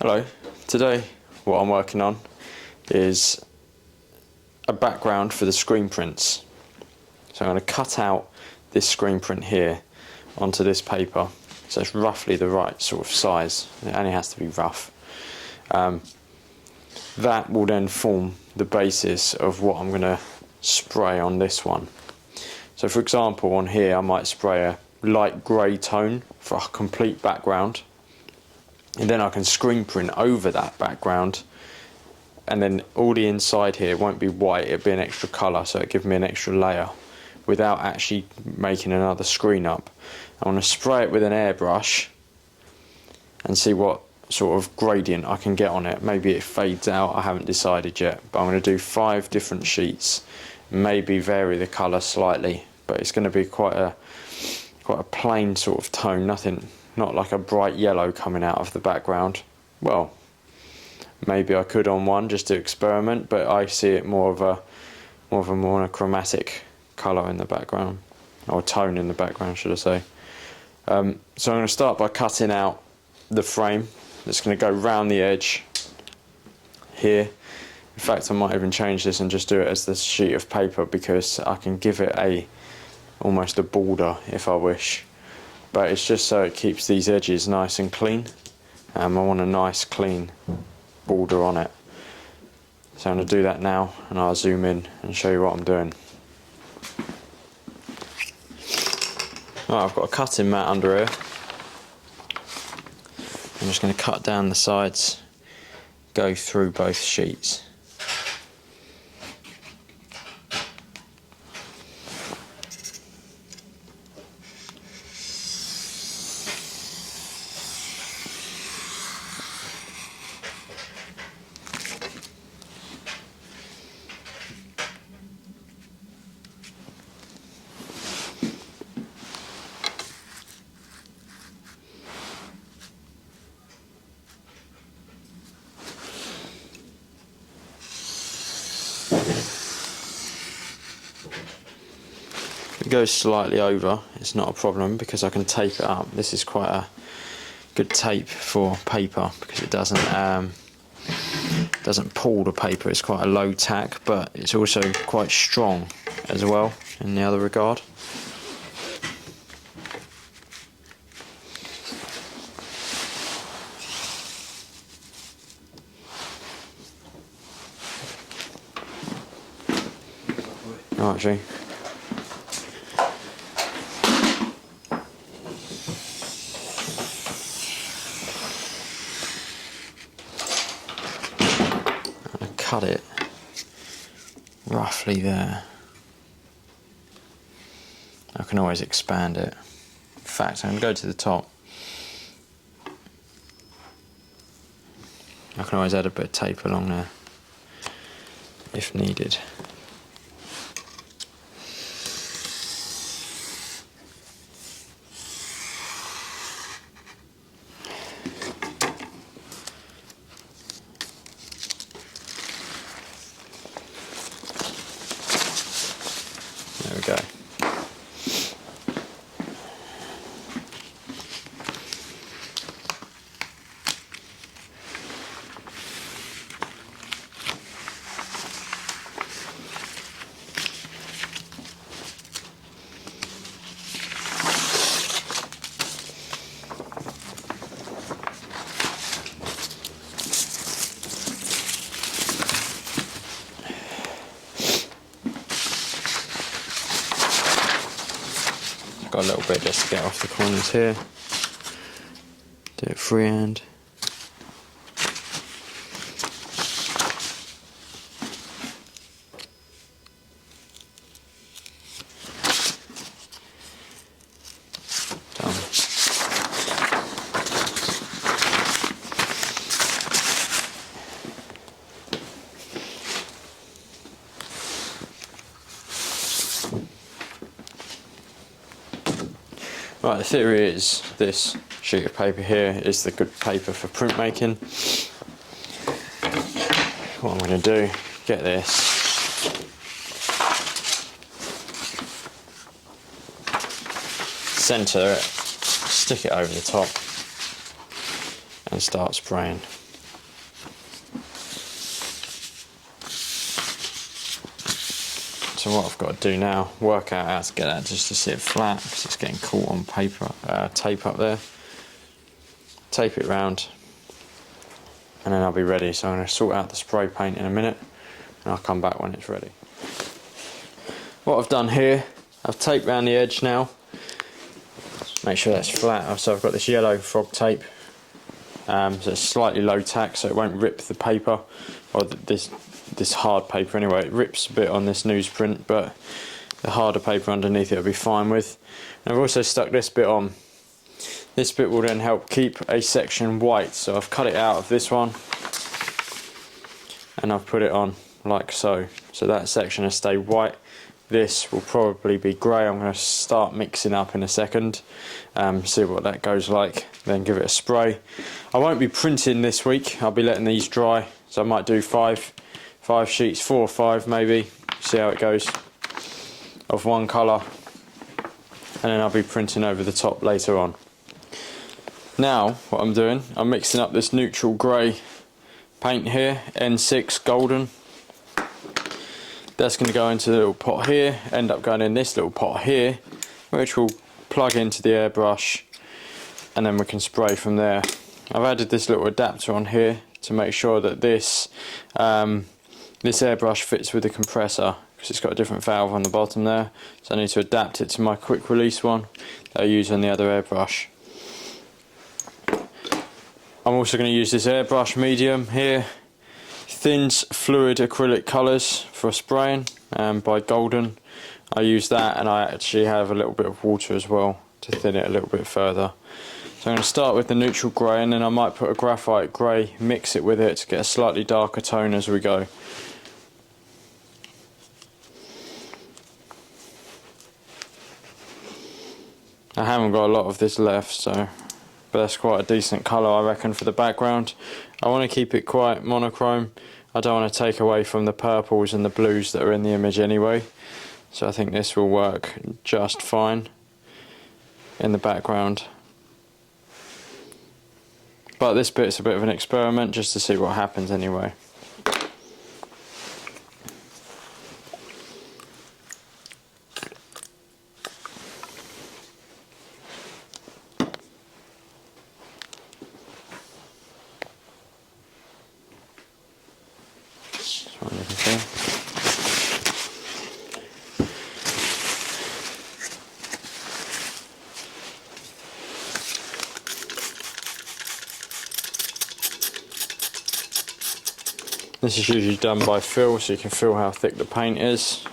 Hello, today what I'm working on is a background for the screen prints. So I'm going to cut out this screen print here onto this paper, so it's roughly the right sort of size. It only has to be rough. That will then form the basis of what I'm going to spray on this one. So for example, on here I might spray a light grey tone for a complete background, and then I can screen print over that background, and then all the inside here won't be white, it'll be an extra colour, so it gives me an extra layer without actually making another screen up. I want to spray it with an airbrush and see what sort of gradient I can get on it. Maybe it fades out, I haven't decided yet, but I'm going to do 5 different sheets, maybe vary the colour slightly, but it's going to be quite a plain sort of tone, not like a bright yellow coming out of the background. Well, maybe I could on one just to experiment, but I see it more of a monochromatic colour in the background, or tone in the background, should I say. So I'm going to start by cutting out the frame that's going to go round the edge here. In fact, I might even change this and just do it as this sheet of paper, because I can give it almost a border if I wish. But it's just so it keeps these edges nice and clean. I want a nice clean border on it. So I'm going to do that now, and I'll zoom in and show you what I'm doing. Right, I've got a cutting mat under here. I'm just going to cut down the sides, go through both sheets. If it goes slightly over, it's not a problem because I can tape it up. This is quite a good tape for paper because it doesn't pull the paper. It's quite a low tack, but it's also quite strong as well in the other regard. Oh, actually. Cut it roughly there. I can always expand it. In fact, I'm going to go to the top. I can always add a bit of tape along there if needed. There we go. Got a little bit just to get off the corners here. Do it freehand. Done. Right, the theory is this sheet of paper here is the good paper for printmaking. What I'm going to do, get this, centre it, stick it over the top and start spraying. So what I've got to do now, work out how to get that just to sit flat, because it's getting caught on paper, tape up there. Tape it round, and then I'll be ready. So I'm going to sort out the spray paint in a minute, and I'll come back when it's ready. What I've done here, I've taped around the edge now. Make sure that's flat. So I've got this yellow frog tape. So it's slightly low tack, so it won't rip the paper, or this hard paper anyway. It rips a bit on this newsprint, but the harder paper underneath it will be fine with. And I've also stuck this bit on. This bit will then help keep a section white, so I've cut it out of this one and I've put it on like so. So that section will stay white. This will probably be grey. I'm going to start mixing up in a second, see what that goes like, then give it a spray. I won't be printing this week, I'll be letting these dry, so I might do five sheets, 4 or 5 maybe, see how it goes, of one colour, and then I'll be printing over the top later on. Now what I'm doing, I'm mixing up this neutral grey paint here, N6 golden. That's going to go into the little pot here, end up going in this little pot here, which will plug into the airbrush, and then we can spray from there. I've added this little adapter on here to make sure that this airbrush fits with the compressor, because it's got a different valve on the bottom there, so I need to adapt it to my quick release one that I use on the other airbrush. I'm also going to use this airbrush medium here, Thin's Fluid Acrylic Colours for spraying, by Golden. I use that, and I actually have a little bit of water as well to thin it a little bit further. So I'm going to start with the neutral grey, and then I might put a graphite grey, mix it with it to get a slightly darker tone as we go. I haven't got a lot of this left, so, but that's quite a decent colour I reckon for the background. I want to keep it quite monochrome. I don't want to take away from the purples and the blues that are in the image anyway, so I think this will work just fine in the background. But this bit's a bit of an experiment just to see what happens anyway. This is usually done by feel, so you can feel how thick the paint is.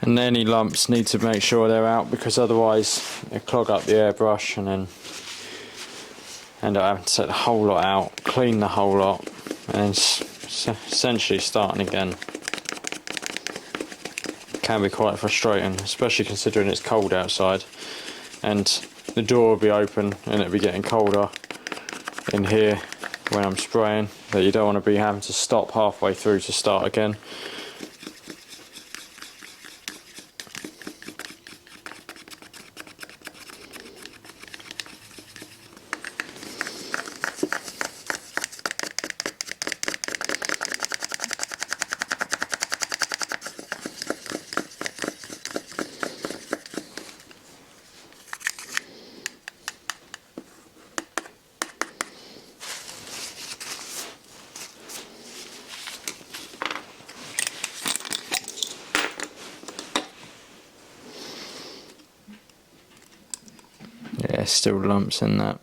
And any lumps need to make sure they're out, because otherwise they clog up the airbrush and then end up having to take the whole lot out, clean the whole lot, and essentially starting again. It can be quite frustrating, especially considering it's cold outside and the door will be open and it'll be getting colder in here when I'm spraying, that you don't want to be having to stop halfway through to start again. Yeah, still lumps in that.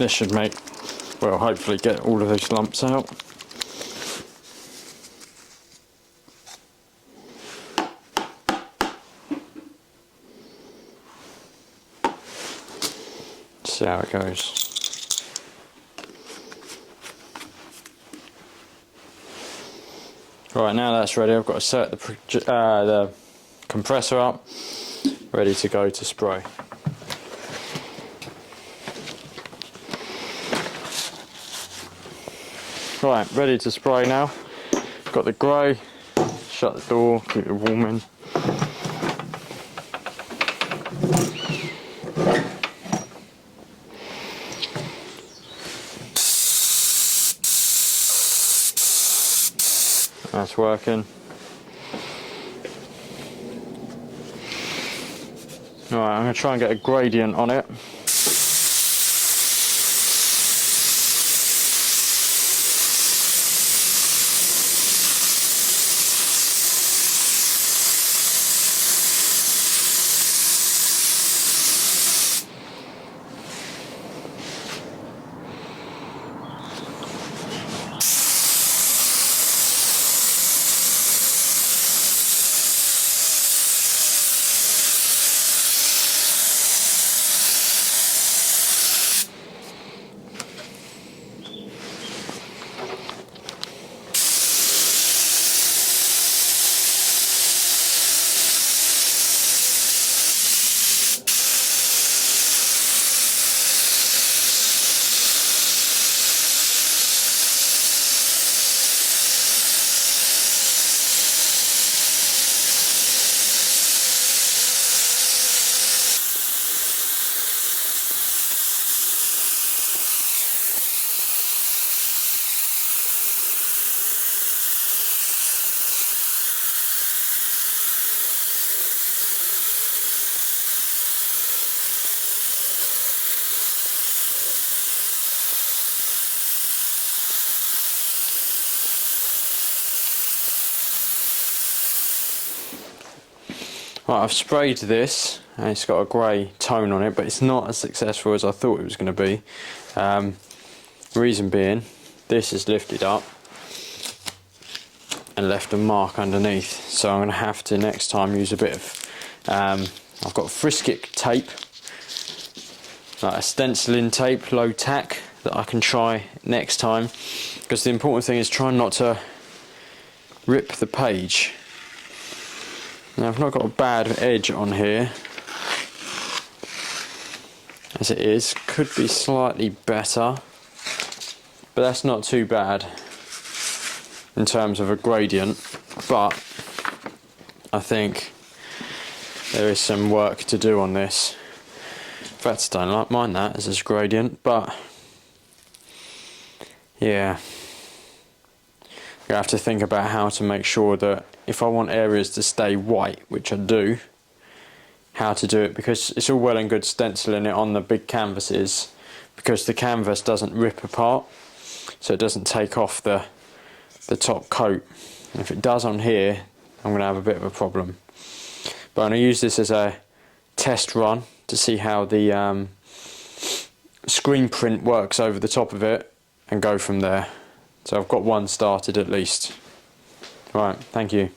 This should make, well, hopefully get all of those lumps out. See how it goes. Right, now that's ready, I've got to set the compressor up, ready to go to spray. Right, ready to spray now. Got the grey, shut the door, keep it warming. That's working. Alright, I'm going to try and get a gradient on it. Right, I've sprayed this and it's got a grey tone on it, but it's not as successful as I thought it was going to be. Reason being, this is lifted up and left a mark underneath, so I'm going to have to next time use a bit of I've got Frisket tape, like a stenciling tape, low tack, that I can try next time, because the important thing is trying not to rip the page. Now I've not got a bad edge on here as it is, could be slightly better, but that's not too bad in terms of a gradient, but I think there is some work to do on this. In fact, I don't mind that as a gradient, but yeah, you have to think about how to make sure that if I want areas to stay white, which I do, how to do it, because it's all well and good stenciling it on the big canvases, because the canvas doesn't rip apart, so it doesn't take off the top coat. And if it does on here, I'm going to have a bit of a problem. But I'm going to use this as a test run to see how the screen print works over the top of it, and go from there. So I've got one started at least. Right, thank you.